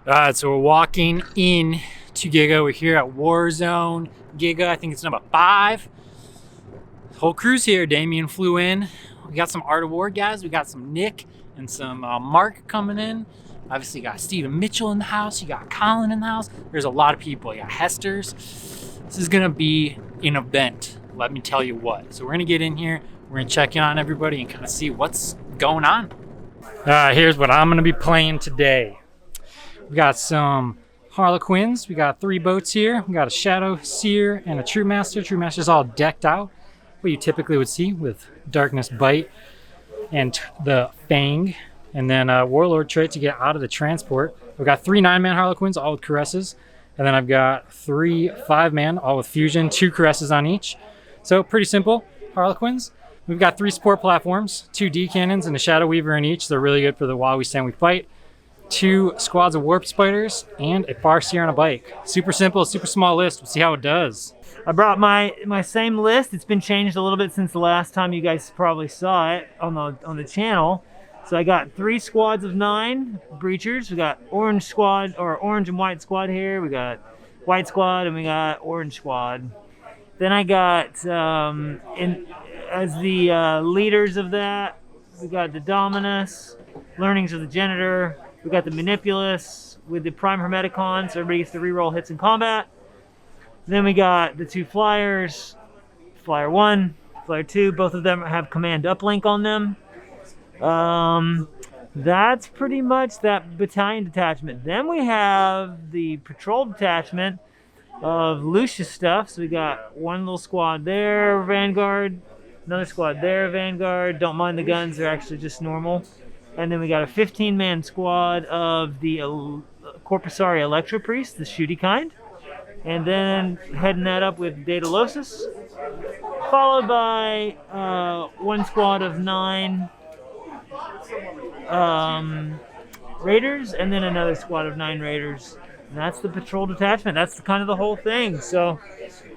Alright, so we're walking in to Giga. We're here at Warzone Giga. I think it's number 5. Whole crew's here. Damien flew in. We got some Art of War guys. We got some Nick and some Mark coming in. Obviously, you got Steven Mitchell in the house. You got Colin in the house. There's a lot of people. You got Hester's. This is gonna be an event. Let me tell you what. So we're gonna get in here. We're gonna check in on everybody and kind of see what's going on. Here's what I'm gonna be playing today. We got some Harlequins. We got 3 boats here. We got a Shadow Seer and a True Master. True Master's all decked out, what you typically would see with Darkness Bite and the Fang. And then Warlord trait to get out of the transport. We've got 3 9-man Harlequins, all with caresses. And then I've got 3 5-man, all with fusion, 2 caresses on each. So pretty simple Harlequins. We've got 3 support platforms, 2 D cannons, and a Shadow Weaver in each. They're really good for the while we stand, we fight. 2 squads of Warp Spiders, and a Farseer on a bike. Super simple, super small list. We'll see how it does. I brought my same list. It's been changed a little bit since the last time you guys probably saw it on the channel. So I got 3 squads of 9 breachers. We got orange squad, or orange and white squad here. We got white squad and we got orange squad. Then I got as the leaders of that, we got the Dominus, Learnings of the Genitor. We got the Manipulus with the Prime Hermeticon, so everybody gets to reroll hits in combat. Then we got the 2 flyers, Flyer 1, Flyer 2. Both of them have command uplink on them. That's pretty much that battalion detachment. Then we have the patrol detachment of Lucius stuff. So we got 1 little squad there, Vanguard. Another squad there, Vanguard. Don't mind the guns, they're actually just normal. And then we got a 15-man squad of the Corpusari Electro Priest, the shooty kind. And then heading that up with Daedalosus. Followed by 1 squad of 9 Raiders, and then another squad of 9 Raiders. And that's the patrol detachment. That's kind of the whole thing. So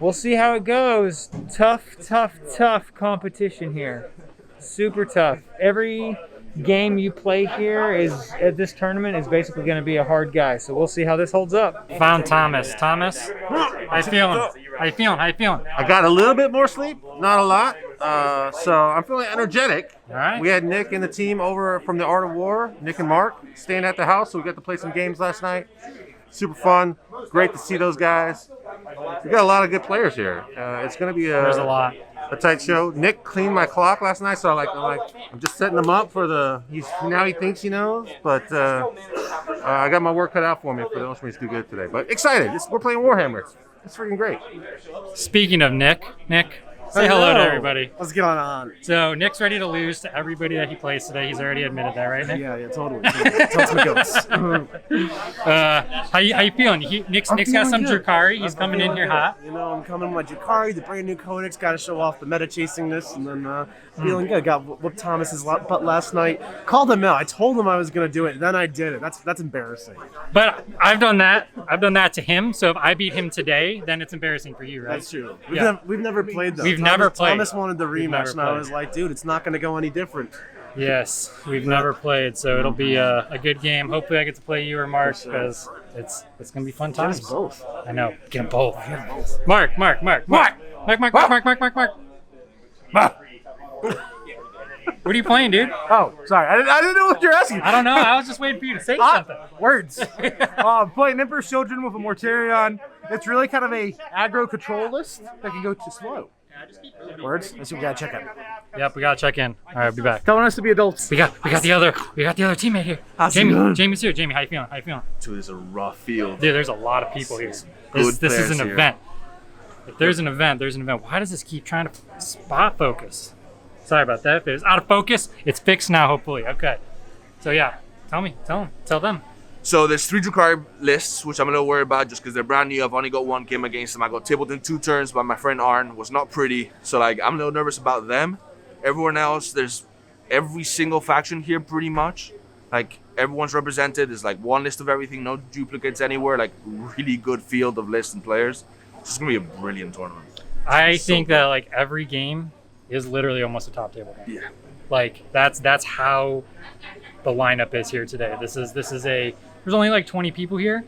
we'll see how it goes. Tough competition here. Super tough. Every game you play here is at this tournament is basically going to be a hard guy, so we'll see how this holds up. Found Thomas. Thomas, how you feeling? How you feeling? I got a little bit more sleep, not a lot, so I'm feeling energetic. All right. We had Nick and the team over from the Art of War, Nick and Mark, staying at the house, so we got to play some games last night. Super fun. Great to see those guys. We got a lot of good players here. It's going to be There's a lot. A tight show. Nick cleaned my clock last night, so I'm just setting him up for the. Now he thinks he knows, but I got my work cut out for me for those things to do good today. But excited. We're playing Warhammer. It's freaking great. Speaking of Nick, say hello to everybody. What's going on? So Nick's ready to lose to everybody that he plays today. He's already admitted that, right, Nick? Yeah, totally. Tell some ghosts. How you feeling? Nick's got some good. Drukhari. He's coming in here hot. You know, I'm coming with my Drukhari, the brand new codex. Got to show off the meta chasingness, and then feeling good. Got whooped Thomas's butt last night. Called him out. I told him I was gonna do it, and then I did it. That's embarrassing. But I've done that. I've done that to him. So if I beat him today, then it's embarrassing for you, right? That's true. Yeah. We've never played though. We've never played. Thomas wanted the We've never rematch, and I was like, dude, it's not gonna go any different. Yes, we've never played, so it'll be a good game. Hopefully I get to play you or Mark, because it's going to be fun times. Get us both. I know. Get them both. Mark. What are you playing, dude? Oh, sorry. I didn't know what you're asking. I don't know. I was just waiting for you to say something. Words. I'm playing Emperor's Children with a Mortarion. It's really kind of a aggro control list that can go too slow. Words? Let's see what we gotta check in. Yep, we gotta check in. All right, I'll be back. Telling us to be adults. We got the other teammate here. Jamie's here. Jamie, how you feeling? Dude, it's a rough field. Dude, there's a lot of people here. This is an event. If there's an event, there's an event. Why does this keep trying to spot focus? Sorry about that. If it was out of focus, it's fixed now, hopefully. Okay. So yeah, tell them. So there's 3 Drukhari lists, which I'm a little worried about just because they're brand new. I've only got 1 game against them. I got tabled in 2 turns by my friend Arn. Was not pretty. So I'm a little nervous about them. Everyone else, there's every single faction here pretty much. Everyone's represented. There's 1 list of everything, no duplicates anywhere. Really good field of lists and players. It's going to be a brilliant tournament. I think that every game is literally almost a top table game. Yeah. Like that's how the lineup is here today. This is there's only like 20 people here.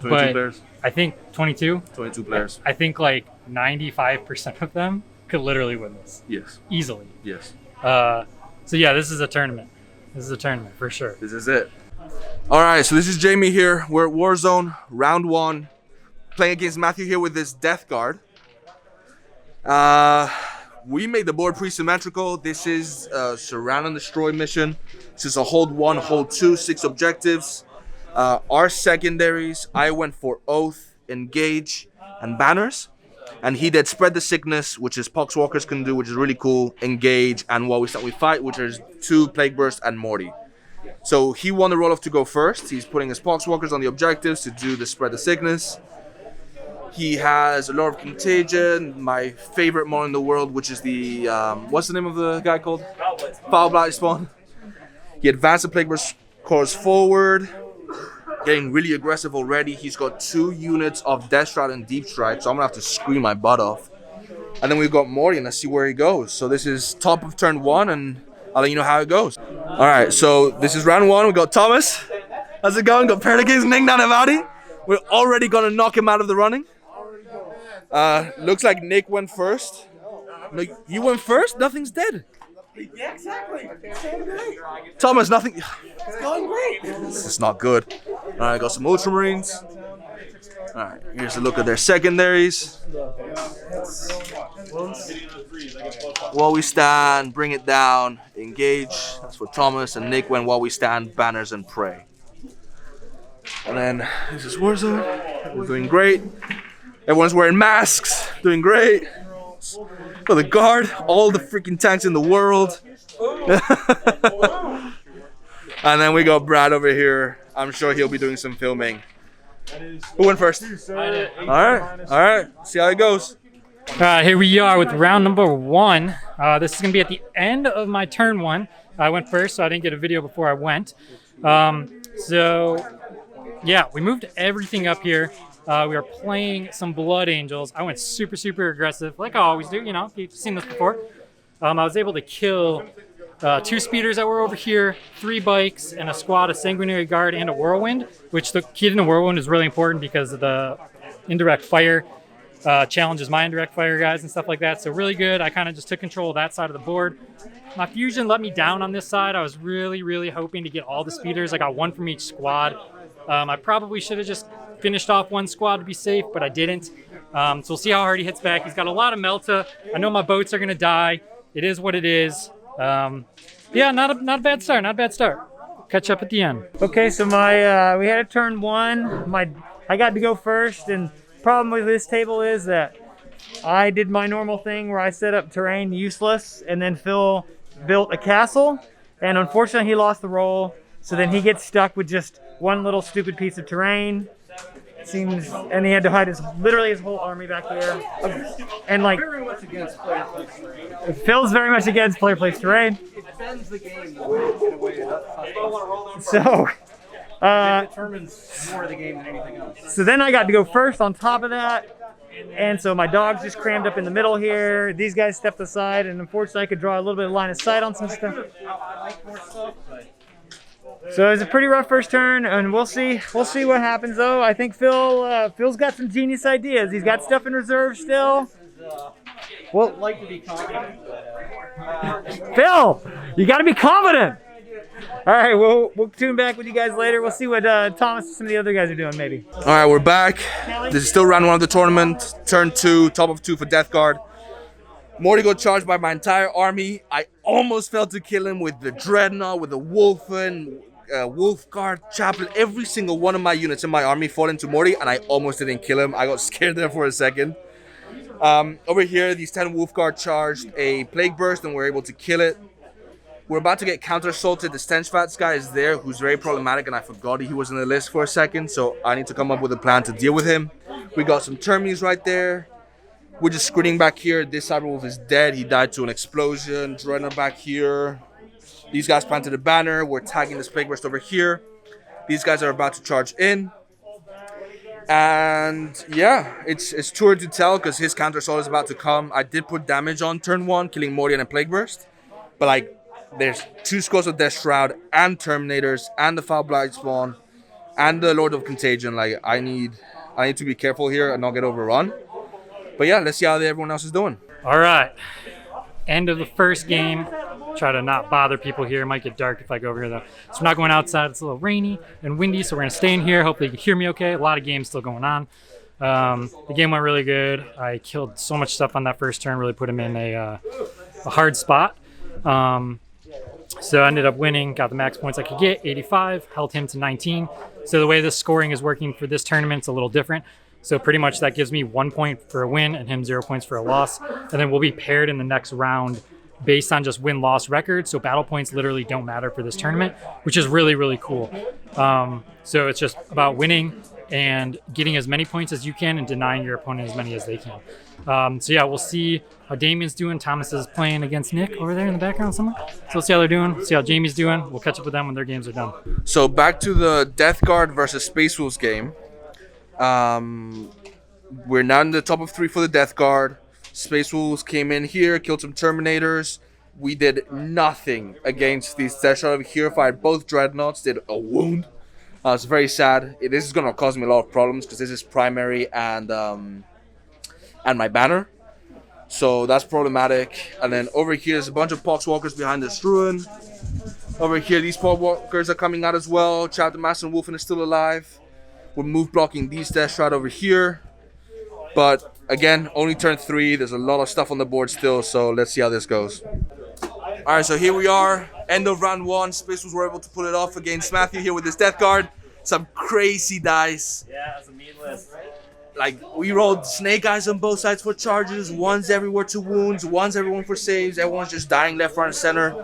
22 players. I think 22. 22 players. I think like 95% of them could literally win this. Yes. Easily. Yes. So yeah, this is a tournament. This is a tournament for sure. This is it. All right, so this is Jamie here. We're at Warzone, round 1, playing against Matthew here with this Death Guard. We made the board pre-symmetrical. This is a surround and destroy mission. This is a hold 1, hold 2, 6 objectives. Our secondaries, I went for Oath, Engage, and Banners. And he did Spread the Sickness, which is Poxwalkers can do, which is really cool. Engage, and While We Start We Fight, which is 2 Plague Burst and Morty. So he won the roll-off to go first. He's putting his Poxwalkers on the objectives to do the Spread the Sickness. He has a lot of Contagion, my favorite mod in the world, which is the, what's the name of the guy called? Foul Blight Spawn. He advanced the Plague Burst course forward, getting really aggressive already. He's got 2 units of Death Strike and Deep Strike, so I'm gonna have to scream my butt off. And then we've got Morty, and let's see where he goes. So this is top of turn 1, and I'll let you know how it goes. All right, so this is round 1. We got Thomas. How's it going? Got paired against Ning down Avadi. We're already gonna knock him out of the running. Looks like Nick went first. No, you went first? Nothing's dead. Yeah, exactly. It's going great. Thomas, nothing. It's going great. This is not good. All right, got some Ultramarines. All right, here's a look at their secondaries. While we stand, bring it down, engage. That's for Thomas, and Nick went while we stand, banners and pray. And then this is Warzone. We're doing great. Everyone's wearing masks, doing great. For the guard, all the freaking tanks in the world. And then we got Brad over here. I'm sure he'll be doing some filming. Who went first? All right. See how it goes. Here we are with round number 1. This is gonna be at the end of my turn 1. I went first, so I didn't get a video before I went. So yeah, we moved everything up here. We are playing some Blood Angels. I went super aggressive, like I always do. You know, you've seen this before. I was able to kill 2 speeders that were over here, 3 bikes, and a squad of Sanguinary Guard and a Whirlwind, which the key to the Whirlwind is really important because of the indirect fire challenges my indirect fire guys and stuff like that. So really good. I kind of just took control of that side of the board. My fusion let me down on this side. I was really hoping to get all the speeders. I got 1 from each squad. I probably should have just finished off 1 squad to be safe, but I didn't. So we'll see how hard he hits back. He's got a lot of Melta. I know my boats are gonna die. It is what it is. Yeah, not a bad start. Not a bad start. Catch up at the end. Okay, so my we had a turn 1. I got to go first, and problem with this table is that I did my normal thing where I set up terrain useless, and then Phil built a castle, and unfortunately he lost the roll. So then he gets stuck with just 1 little stupid piece of terrain. Seems, and he had to hide literally his whole army back there. And like, Phil's very much against player place terrain. It bends the game in a way that So, it determines more of the game than anything else. so then I got to go first on top of that. And so my dogs just crammed up in the middle here. These guys stepped aside, and unfortunately I could draw a little bit of line of sight on some stuff. I like more stuff, but So it was a pretty rough first turn, and we'll see what happens though. I think Phil's got some genius ideas. He's got stuff in reserve still. well, I'd like to be confident. Phil, you got to be confident. All right, we'll tune back with you guys later. We'll see what Thomas and some of the other guys are doing maybe. All right, we're back. This is still round 1 of the tournament. Turn 2, top of 2 for Death Guard. Morty got charged by my entire army. I almost failed to kill him with the Dreadnought, with the Wolfen, Wolf Guard, Chaplain. Every single one of my units in my army fought into Morty, and I almost didn't kill him. I got scared there for a second. Over here, these 10 Wolf Guard charged a Plague Burst, and we're able to kill it. We're about to get counter-assaulted. The Stenchvats guy is there, who's very problematic, and I forgot he was in the list for a second, so I need to come up with a plan to deal with him. We got some Termies right there. We're just screening back here. This Cyberwolf is dead. He died to an explosion. Dreadnought back here. These guys planted a banner. We're tagging this Plague Burst over here. These guys are about to charge in. And yeah, it's too hard to tell because his counter assault is about to come. I did put damage on turn 1, killing Morty and a Plague Burst. But like, there's 2 scores of Death Shroud and Terminators and the Foul Blight Spawn and the Lord of Contagion. Like, I need to be careful here and not get overrun. But yeah, let's see how everyone else is doing. All right, end of the first game. Try to not bother people here. It might get dark if I go over here though. So we're not going outside. It's a little rainy and windy, so we're gonna stay in here. Hopefully you can hear me okay. A lot of games still going on. The game went really good. I killed so much stuff on that first turn, really put him in a hard spot. So I ended up winning, got the max points I could get, 85, held him to 19. So the way this scoring is working for this tournament, it's a little different. So pretty much that gives me 1 point for a win and him 0 points for a loss. And then we'll be paired in the next round based on just win-loss record. So battle points literally don't matter for this tournament, which is really, really cool. So it's just about winning and getting as many points as you can and denying your opponent as many as they can. So yeah, we'll see how Damien's doing. Thomas is playing against Nick over there in the background somewhere. So we'll see how they're doing, see how Jamie's doing. We'll catch up with them when their games are done. So back to the Death Guard versus Space Wolves game. We're now in the top of 3 for the Death Guard. Space Wolves came in here, killed some Terminators. We did nothing against these Death Shroud over here. Fired both Dreadnoughts, did a wound. It's very sad. This is going to cause me a lot of problems because this is primary and my banner. So that's problematic. And then over here is a bunch of Poxwalkers behind this ruin. Over here, these Poxwalkers are coming out as well. Chapter Master and Wolfen is still alive. We're move blocking these Death Shroud over here. But again, only turn 3. There's a lot of stuff on the board still, so let's see how this goes. All right, so here we are. End of round 1. Space Wolves were able to pull it off against Matthew here with this Death Guard. Some crazy dice. Yeah, that's a mean list. Like, we rolled Snake Eyes on both sides for charges. One's everywhere to wounds. One's everyone for saves. Everyone's just dying left, right, and center.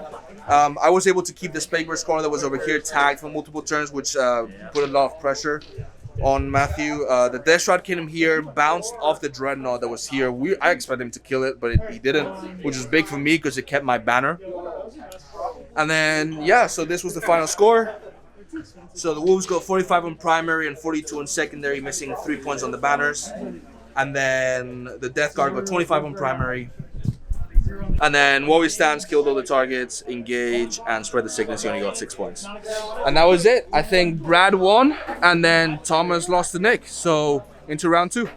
I was able to keep this Plague Burst corner that was over here tagged for multiple turns, which put a lot of pressure on Matthew. The Death Shroud came here, bounced off the Dreadnought that was here. I expected him to kill it, but he didn't, which is big for me because it kept my banner. And then, yeah, so this was the final score. So the Wolves got 45 on primary and 42 on secondary, missing 3 points on the banners. And then the Death Guard got 25 on primary. And then Warrior Stance killed all the targets, engage, and spread the sickness. He only got 6 points. And that was it. I think Brad won, and then Thomas lost to Nick. So into round 2. Am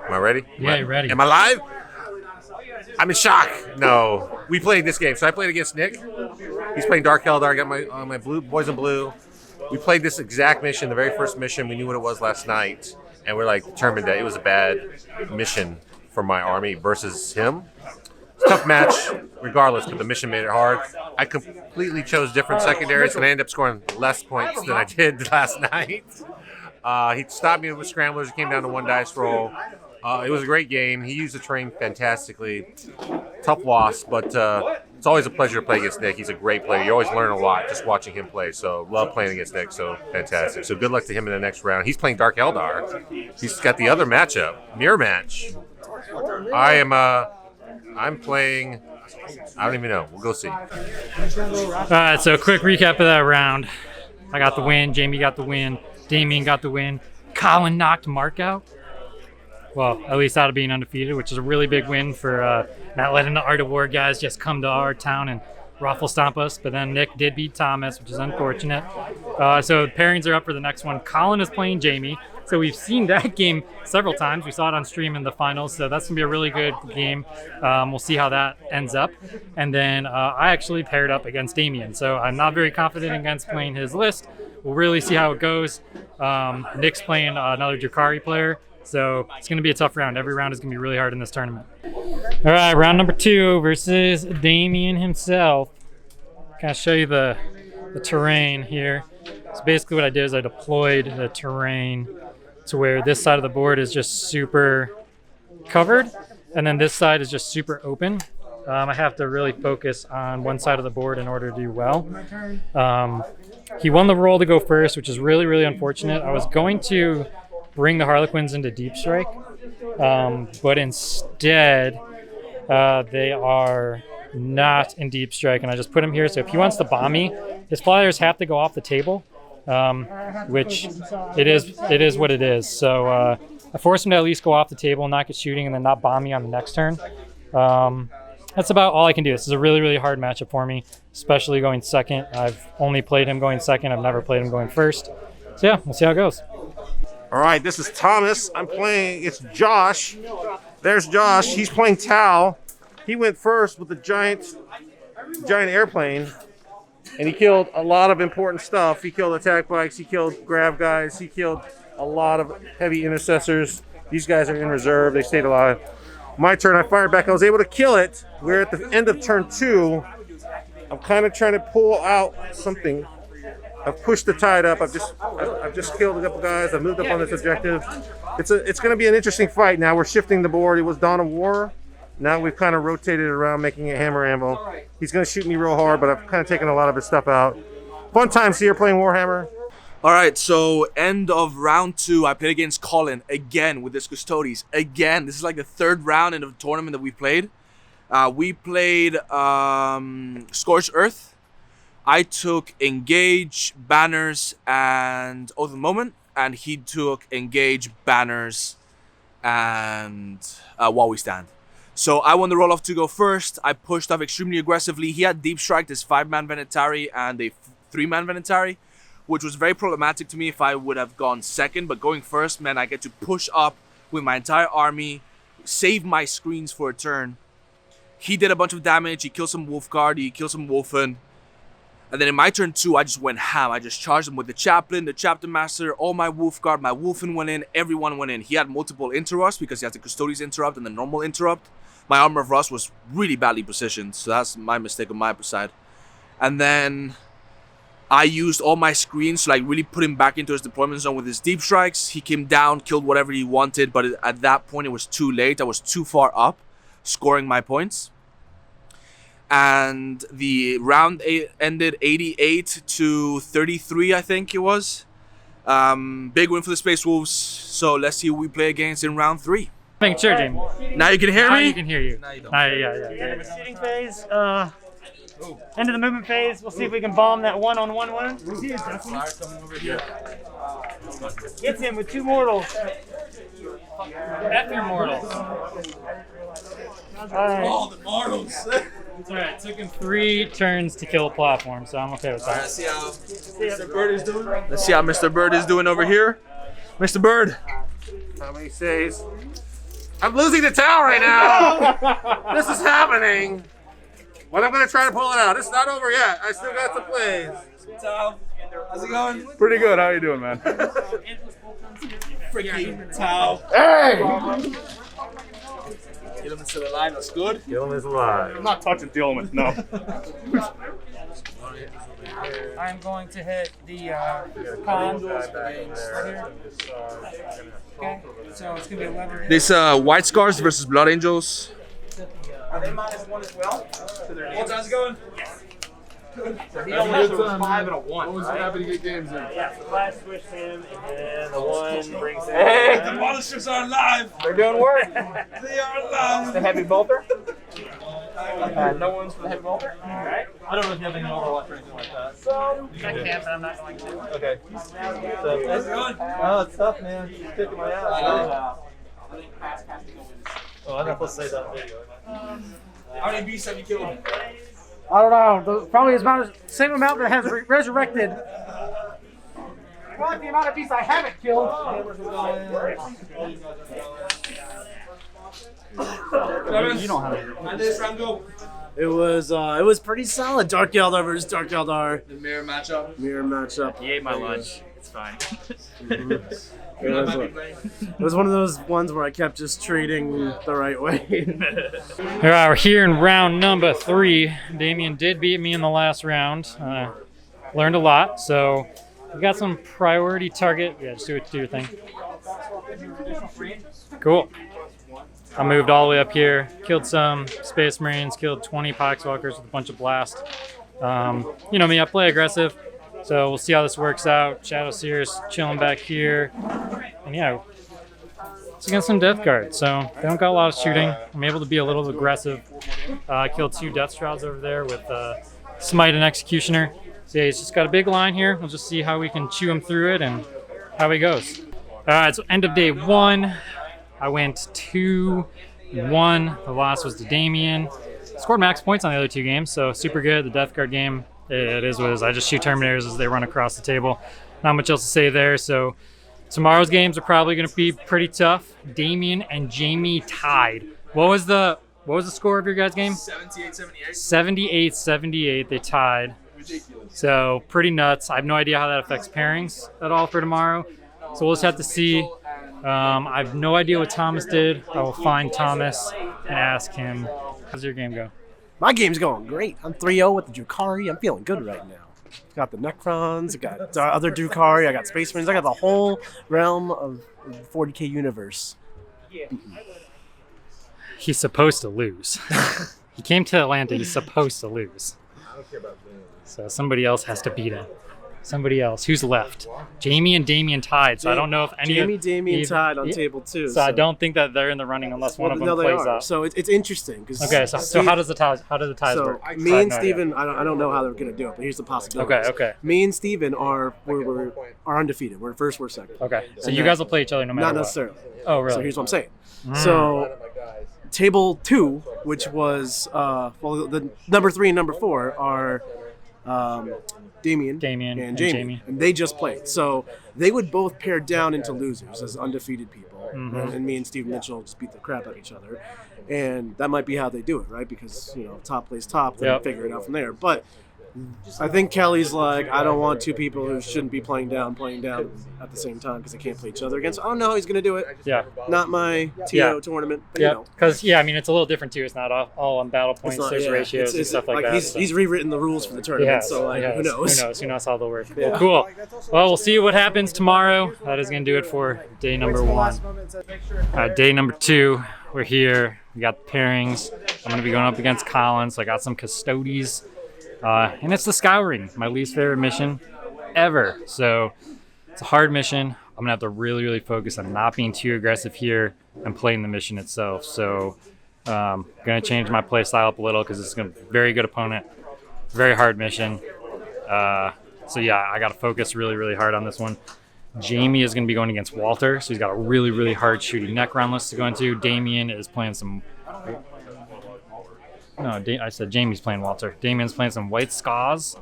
I ready? Yeah, you're ready. Am I live? I'm in shock. No, we played this game. So I played against Nick. He's playing Dark Eldar. I got my blue boys in blue. We played this exact mission, the very first mission. We knew what it was last night, and we're like determined that it was a bad mission for my army versus him. It's a tough match, regardless, but the mission made it hard. I completely chose different secondaries, and I ended up scoring less points than I did last night. He stopped me with scramblers. It came down to 1 dice roll. It was a great game. He used the terrain fantastically. Tough loss, but it's always a pleasure to play against Nick. He's a great player. You always learn a lot just watching him play. So love playing against Nick. So fantastic. So good luck to him in the next round. He's playing Dark Eldar. He's got the other matchup, mirror match. I'm playing. I don't even know. We'll go see. All right, so quick recap of that round. I got the win. Jamie got the win. Damien got the win. Colin knocked Mark out. Well, at least out of being undefeated, which is a really big win for not letting the Art of War guys just come to our town and ruffle stomp us. But then Nick did beat Thomas, which is unfortunate. So pairings are up for the next one. Colin is playing Jamie. So we've seen that game several times. We saw it on stream in the finals. So that's going to be a really good game. We'll see how that ends up. And then I actually paired up against Damien. So I'm not very confident against playing his list. We'll really see how it goes. Nick's playing another Drakari player. So it's going to be a tough round. Every round is going to be really hard in this tournament. All right, round number 2 versus Damien himself. Kind of show you the terrain here. So basically what I did is I deployed the terrain to where this side of the board is just super covered, and then this side is just super open. I have to really focus on one side of the board in order to do well. He won the roll to go first, which is really, really unfortunate. I was going to bring the Harlequins into Deep Strike, but instead they are not in Deep Strike, and I just put him here. So if he wants to bomb me, his flyers have to go off the table. which it is what it is. So I forced him to at least go off the table and not get shooting and then not bomb me on the next turn. That's about all I can do. This is a really, really hard matchup for me, especially going second. I've only played him going second. I've never played him going first. So yeah, we'll see how it goes. All right, this is Thomas. I'm playing, it's Josh. There's Josh, he's playing Tao. He went first with the giant airplane, and he killed a lot of important stuff. He killed attack bikes, he killed grab guys, he killed a lot of heavy intercessors. These guys are in reserve, they stayed alive. My turn, I fired back, I was able to kill it. We're at the end of turn 2. I'm kind of trying to pull out something. I've pushed the tide up. I've just killed a couple guys. I've moved up on this objective. It's going to be an interesting fight now. We're shifting the board. It was Dawn of War. Now we've kind of rotated around, making it hammer anvil. He's going to shoot me real hard, but I've kind of taken a lot of his stuff out. Fun times here playing Warhammer. All right, so end of round 2. I played against Colin again with his Custodes. Again, this is like the 3rd round in the tournament that we played. We played Scorched Earth. I took Engage, Banners, and Oath of the Moment, and he took Engage, Banners, and While We Stand. So I won the roll-off to go first. I pushed off extremely aggressively. He had Deep Strike, this 5-man Venetari, and a 3-man Venetari, which was very problematic to me if I would have gone second. But going first meant I get to push up with my entire army, save my screens for a turn. He did a bunch of damage. He killed some Wolfguard. He killed some Wolfen. And then in my turn 2, I just went ham. I just charged him with the Chaplain, the Chapter Master, all my Wolfguard, my Wolfen went in, everyone went in. He had multiple interrupts because he has the Custodes interrupt and the normal interrupt. My Armor of Rust was really badly positioned, so that's my mistake on my side. And then I used all my screens to like really put him back into his deployment zone with his Deep Strikes. He came down, killed whatever he wanted, but at that point it was too late. I was too far up, scoring my points. And the round ended 88-33, I think it was. Big win for the Space Wolves. So let's see who we play against in round 3. Making sure, Jamie. Now you can hear Now me? you can hear you. Now you don't. Yeah. End of the shooting phase. End of the movement phase. We'll see if we can bomb that one-on-one one. Gets him with 2 mortals. F your mortals. Oh, the mortals. It's alright, it took him 3 turns to kill a platform, so I'm okay with that. Let's see how Mr. Bird is doing. Let's see how Mr. Bird is doing over here. Mr. Bird. How many saves? I'm losing the towel right now. This is happening. But I'm going to try to pull it out. It's not over yet. I still got some plays. How's it going? Pretty good. How you doing, man? Freaking Tao. Hey! Get him into the line. That's good. Gillen is alive. I'm not touching the element, no. I'm going to hit the con right here. Okay, so it's going to be 11. This White Scars versus Blood Angels. Are they -1 as well? How's it going? He only was 5 and a 1. Always happy to get games in. Yeah, flash switch him, and the 1 brings him. Hey, the Monsters are alive. They're doing work. They are alive. The heavy bolter. No one's for the heavy bolter. Alright. I don't know if you have any Overwatch or anything like that. So, I can, but I'm not going to. Okay. How's it going? Oh, it's tough, man. She's kicking my ass. Oh, I'm not supposed to say that video. How many beasts have you killed? I don't know. Probably same amount that has resurrected. Probably the amount of beasts I haven't killed. You don't have it. How did this round go? It was pretty solid. Dark Eldar versus Dark Eldar. The mirror matchup. Mirror matchup. He ate my lunch. It's fine. It was one of those ones where I kept just trading the right way. Alright, we're here in round number 3. Damien did beat me in the last round. Learned a lot, so we got some priority target. Yeah, just do your thing. Cool. I moved all the way up here, killed some Space Marines, killed 20 Poxwalkers with a bunch of blast. You know me, I play aggressive, so we'll see how this works out. Shadow Seer's chilling back here. And yeah, it's against some Death Guard, so they don't got a lot of shooting. I'm able to be a little aggressive. I killed 2 Death Shrouds over there with Smite and Executioner. So yeah, he's just got a big line here. We'll just see how we can chew him through it and how he goes. All right, so end of day 1. I went 2-1. The loss was to Damien. Scored max points on the other 2 games, so super good. The Death Guard game, it is what it is. I just shoot Terminators as they run across the table. Not much else to say there. So tomorrow's games are probably going to be pretty tough. Damien and Jamie tied. What was the score of your guys' game? 78-78. 78-78. They tied. Ridiculous. So pretty nuts. I have no idea how that affects pairings at all for tomorrow. So we'll just have to see. I have no idea what Thomas did. I will find Thomas and ask him. How's your game go? My game's going great. I'm 3-0 with the Drukhari. I'm feeling good right now. Got the Necrons, I got the other Drukhari, I got Space Marines, I got the whole realm of the 40k universe. He's supposed to lose. He came to Atlanta. He's supposed to lose. I don't care about that. So somebody else has to beat him. Somebody else. Who's left? Jamie and Damien tied. So I don't know if any Damien tied on table 2. So I don't think that they're in the running unless one of them plays out. So it's interesting. Okay. So how does the ties work? Me and Steven, I don't know how they're gonna do it, but here's the possibility. Okay. Me and Steven are undefeated. We're first, we're second. Okay. So you guys will play each other no matter Not what. necessarily. Oh, really? So here's what I'm saying. So table 2, which was the number 3 and number 4 are Damien and Jamie, and they just played. So they would both pair down into losers as undefeated people, and me and Steve Mitchell just beat the crap out of each other, and that might be how they do it, right? Because top plays top, then figure it out from there. But I think Kelly's like, I don't want 2 people who shouldn't be playing down at the same time because they can't play each other against. I don't know how he's going to do it. Yeah. Not my TO tournament. But, yeah. Because, I mean, it's a little different, too. It's not all on battle points. There's ratios and stuff like that. He's rewritten the rules for the tournament, so who knows? Who knows how they'll work. Cool. Well, we'll see what happens tomorrow. That is going to do it for day number 1. All right, day number 2. We're here. We got the pairings. I'm going to be going up against Colin, so I got some Custodes. And it's the Scouring, my least favorite mission ever. So it's a hard mission. I'm going to have to really, really focus on not being too aggressive here and playing the mission itself. So I'm going to change my play style up a little because it's a very good opponent. Very hard mission. So yeah, I got to focus really, really hard on this one. Jamie is going to be going against Walter, so he's got a really, really hard shooting Necron list to go into. Damien is playing some... No, I said Jamie's playing Walter. Damien's playing some White Scars.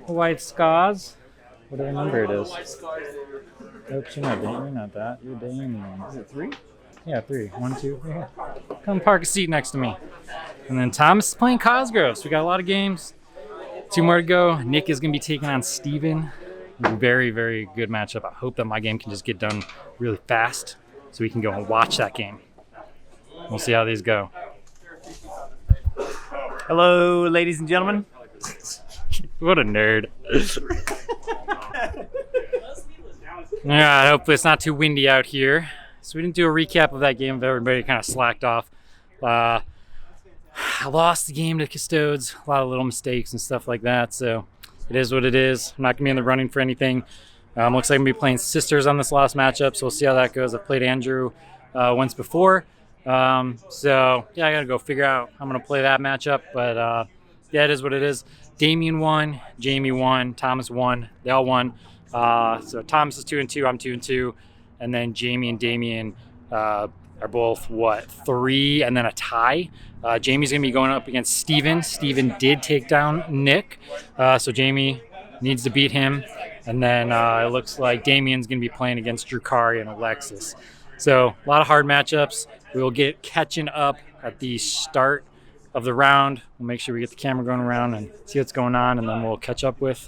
White Scars? Whatever number it is. Oops, you're not that. You're Damien. Is it 3? Yeah, 3. 1, 2, 3. Come park a seat next to me. And then Thomas is playing Cosgrove. So we got a lot of games. 2 more to go. Nick is going to be taking on Steven. Very, very good matchup. I hope that my game can just get done really fast so we can go and watch that game. We'll see how these go. Hello, ladies and gentlemen. What a nerd. Alright, hopefully it's not too windy out here. So we didn't do a recap of that game. Everybody kind of slacked off. I lost the game to Custodes. A lot of little mistakes and stuff like that. So it is what it is. I'm not going to be in the running for anything. Looks like I'm going to be playing Sisters on this last matchup. So we'll see how that goes. I've played Andrew once before. So yeah, I gotta go figure out how I'm gonna play that matchup, but yeah, it is what it is. Damien won, Jamie won, Thomas won, they all won. So Thomas is 2-2, I'm 2-2, and then Jamie and Damien are both 3 and then a tie. Jamie's gonna be going up against Steven. Steven did take down Nick, so Jamie needs to beat him, and then it looks like Damien's gonna be playing against Drukhari and Alexis. So a lot of hard matchups. We will get catching up at the start of the round. We'll make sure we get the camera going around and see what's going on, and then we'll catch up with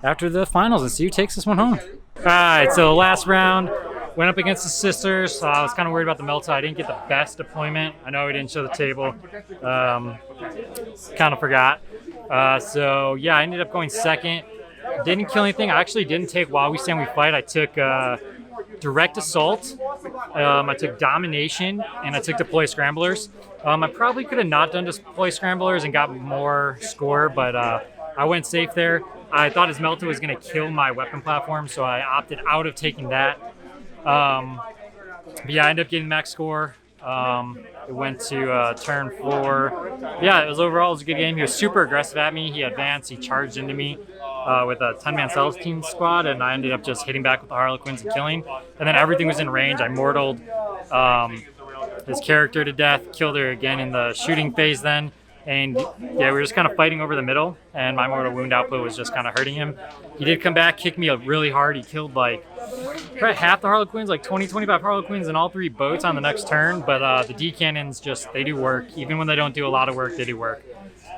after the finals and see who takes this one home. All right, so the last round went up against the Sisters. I was kind of worried about the Melta. I didn't get the best deployment. I know we didn't show the table. Kind of forgot. So yeah, I ended up going second. Didn't kill anything. I actually didn't take While We Stand We Fight. I took Direct Assault, I took Domination, and I took Deploy Scramblers. I probably could have not done Deploy Scramblers and got more score, but I went safe there. I thought his Melta was going to kill my weapon platform, so I opted out of taking that. But yeah, I ended up getting max score. It went to turn 4. Yeah, it was a good game. He was super aggressive at me. He advanced. He charged into me with a 10-man sales team squad, and I ended up just hitting back with the Harlequins and killing. And then everything was in range. I mortaled his character to death, killed her again in the shooting phase then. And yeah, we were just kind of fighting over the middle, and my mortal wound output was just kind of hurting him. He did come back, kick me up really hard. He killed like probably half the Harlequins, like 20, 25 Harlequins in all 3 boats on the next turn. But the D cannons they do work. Even when they don't do a lot of work, they do work.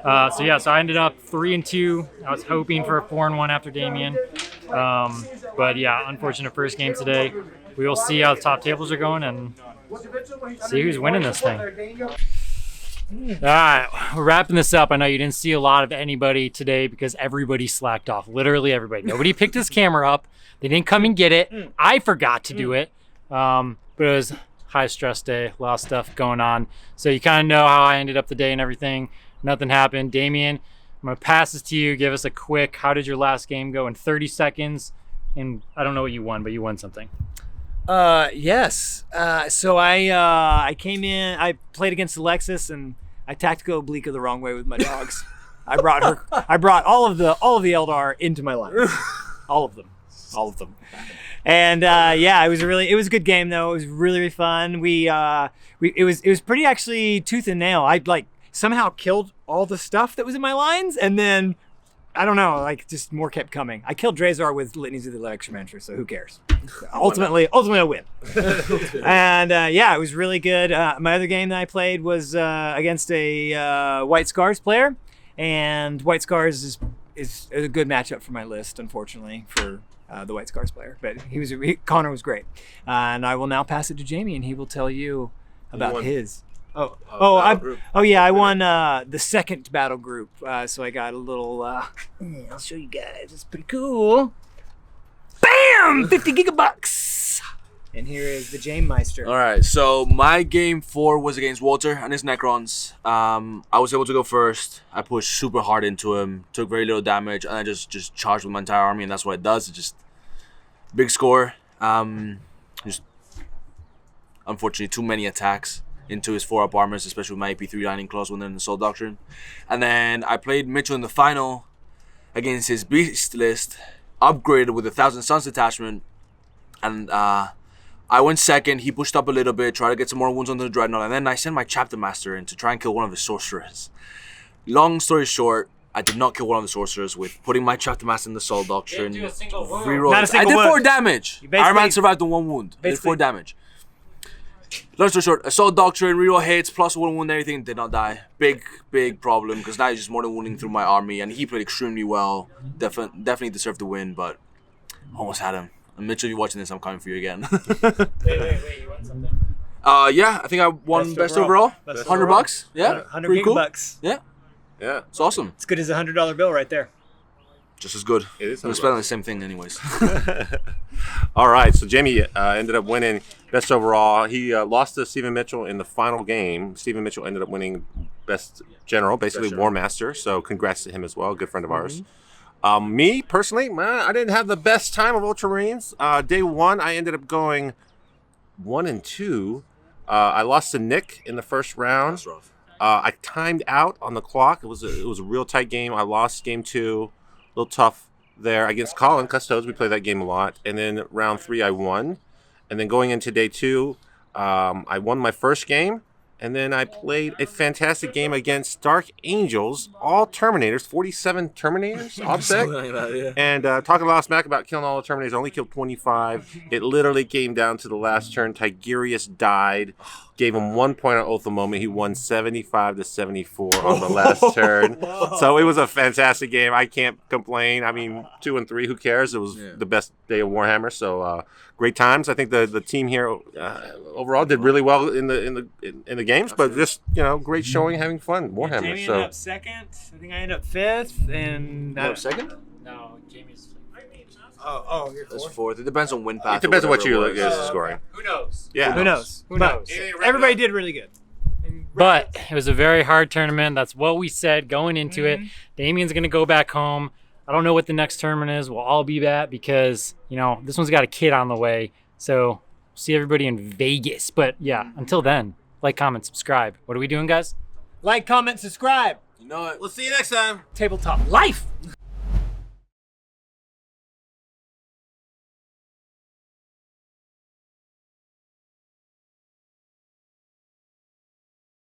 So I ended up 3-2. I was hoping for a 4-1 after Damien. But yeah, unfortunate first game today. We will see how the top tables are going and see who's winning this thing. All right, we're wrapping this up. I know you didn't see a lot of anybody today because everybody slacked off. Literally everybody. Nobody picked his camera up. They didn't come and get it. I forgot to do it. But it was high stress day, a lot of stuff going on. So you kind of know how I ended up the day and everything. Nothing happened. Damien, I'm going to pass this to you. Give us a quick, how did your last game go in 30 seconds? And I don't know what you won, but you won something. Yes. So I came in, I played against Alexis, and I tactical oblique the wrong way with my dogs. I brought all of the Eldar into my line. All of them. And it was a good game though. It was really, really fun. It was pretty actually tooth and nail. I somehow killed all the stuff that was in my lines, and then I don't know, just more kept coming. I killed Drazar with Litanies of the Electromancer, so who cares? Ultimately I'll win. And it was really good. My other game that I played was against a White Scars player, and White Scars is a good matchup for my list, unfortunately, for the White Scars player. But Connor was great. And I will now pass it to Jamie, and he will tell you about his. I won the second battle group, so I got a little. I'll show you guys. It's pretty cool. Bam! 50 gigabucks. And here is the Jamemeister. All right, so my game 4 was against Walter and his Necrons. I was able to go first. I pushed super hard into him, took very little damage, and I just charged with my entire army, and that's what it does. It's just big score. Just unfortunately too many attacks into his 4-up armors, especially with my AP3 Lightning Claws when they're in the Soul Doctrine. And then I played Mitchell in the final against his Beast list, upgraded with a 1,000 Suns detachment, and I went second. He pushed up a little bit, tried to get some more wounds on the Dreadnought, and then I sent my Chapter Master in to try and kill one of his sorcerers. Long story short, I did not kill one of the sorcerers with putting my Chapter Master in the Soul Doctrine. Didn't do a single wound. Not a single I did wound. 4 damage. Iron Man survived on 1 wound. I did 4 damage. Long story short, Assault Doctrine, reroll hits, plus 1 wound, everything, did not die. Big problem, because now he's just more than wounding through my army, and he played extremely well. Definitely deserved to win, but almost had him. And Mitchell, if you're watching this, I'm coming for you again. Wait, you won something? Yeah, I think I won best overall. $100. Yeah, 100 pretty cool. gigabucks. Yeah, it's awesome. It's good as a $100 bill right there. Just as good. It is. We're spending the same thing anyways. All right, so Jamie ended up winning best overall. He lost to Stephen Mitchell in the final game. Stephen Mitchell ended up winning best general, basically War Master. So congrats to him as well, good friend of ours. Me personally, I didn't have the best time of Ultramarines. Day 1, I ended up going 1-2. I lost to Nick in the first round. That's rough. I timed out on the clock. It was a real tight game. I lost game 2. A little tough there against Colin Custodes. We played that game a lot. And then round 3, I won. And then going into day 2, I won my first game. And then I played a fantastic game against Dark Angels, all Terminators, 47 Terminators offset. Something like that, yeah. And talking a lot of smack about killing all the Terminators, I only killed 25. It literally came down to the last turn. Tigurius died. Gave him 1 point on Oath of Moment. He won 75-74 on the last turn. So it was a fantastic game. I can't complain. I mean, 2 and 3, who cares? It was the best day of Warhammer. So great times. I think the team here overall did really well in the games, but just great showing, having fun. Warhammer. Jamie ended up second. I think I ended up 5th, and You second? No, Jamie's. You're That's 4th. It depends on win path. It depends on what you are guys are scoring. Who knows? Yeah. Who knows? Who knows? Everybody did really good. But it was a very hard tournament. That's what we said going into it. Damien's going to go back home. I don't know what the next tournament is. We'll all be at because, this one's got a kid on the way. So see everybody in Vegas. But yeah, until then, Like, comment, subscribe. What are we doing, guys? Like, comment, subscribe. You know it. We'll see you next time. Tabletop life.